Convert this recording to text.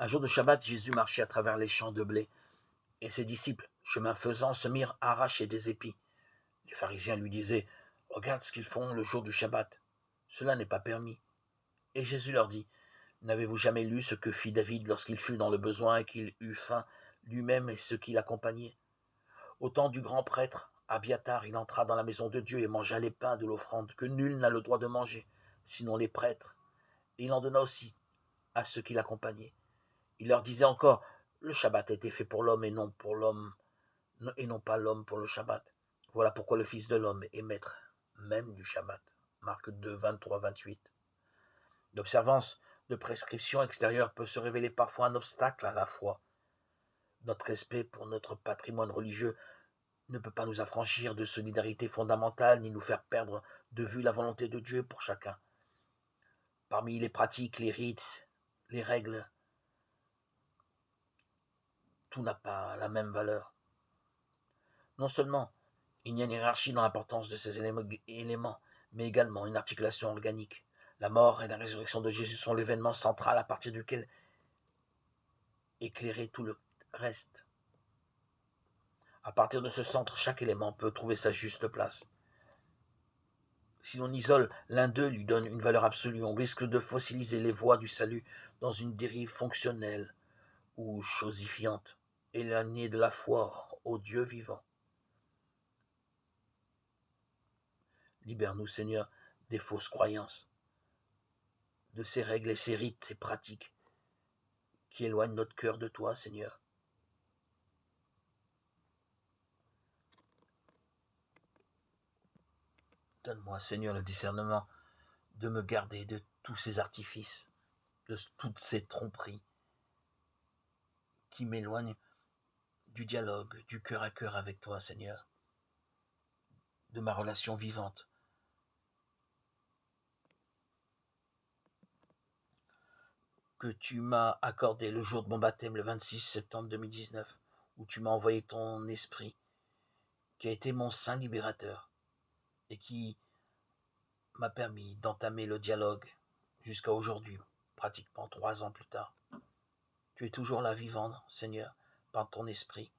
Un jour de Shabbat, Jésus marchait à travers les champs de blé, et ses disciples, chemin faisant, se mirent à arracher des épis. Les pharisiens lui disaient: Regarde ce qu'ils font le jour du Shabbat. Cela n'est pas permis. Et Jésus leur dit: N'avez-vous jamais lu ce que fit David lorsqu'il fut dans le besoin et qu'il eut faim, lui-même et ceux qui l'accompagnaient? Au temps du grand prêtre Abiatar, il entra dans la maison de Dieu et mangea les pains de l'offrande que nul n'a le droit de manger, sinon les prêtres. Et il en donna aussi à ceux qui l'accompagnaient. Il leur disait encore: Le Shabbat a été fait pour l'homme et non pour l'homme, et non pas l'homme pour le Shabbat. Voilà pourquoi le Fils de l'homme est maître même du Shabbat. Marc 2, 23-28. L'observance de prescriptions extérieures peut se révéler parfois un obstacle à la foi. Notre respect pour notre patrimoine religieux ne peut pas nous affranchir de solidarité fondamentale ni nous faire perdre de vue la volonté de Dieu pour chacun. Parmi les pratiques, les rites, les règles, tout n'a pas la même valeur. Non seulement il y a une hiérarchie dans l'importance de ces éléments, mais également une articulation organique. La mort et la résurrection de Jésus sont l'événement central à partir duquel éclairer tout le reste. À partir de ce centre, chaque élément peut trouver sa juste place. Si l'on isole l'un d'eux, lui donne une valeur absolue, on risque de fossiliser les voies du salut dans une dérive fonctionnelle ou chosifiante, éloignée de la foi au Dieu vivant. Libère-nous, Seigneur, des fausses croyances, de ces règles et ces rites et pratiques qui éloignent notre cœur de toi, Seigneur. Donne-moi, Seigneur, le discernement de me garder de tous ces artifices, de toutes ces tromperies qui m'éloignent du dialogue, du cœur à cœur avec toi, Seigneur, de ma relation vivante. Que tu m'as accordé le jour de mon baptême, le 26 septembre 2019, où tu m'as envoyé ton esprit, qui a été mon saint libérateur, et qui m'a permis d'entamer le dialogue jusqu'à aujourd'hui, pratiquement 3 ans plus tard. Tu es toujours là vivant, Seigneur, par ton esprit,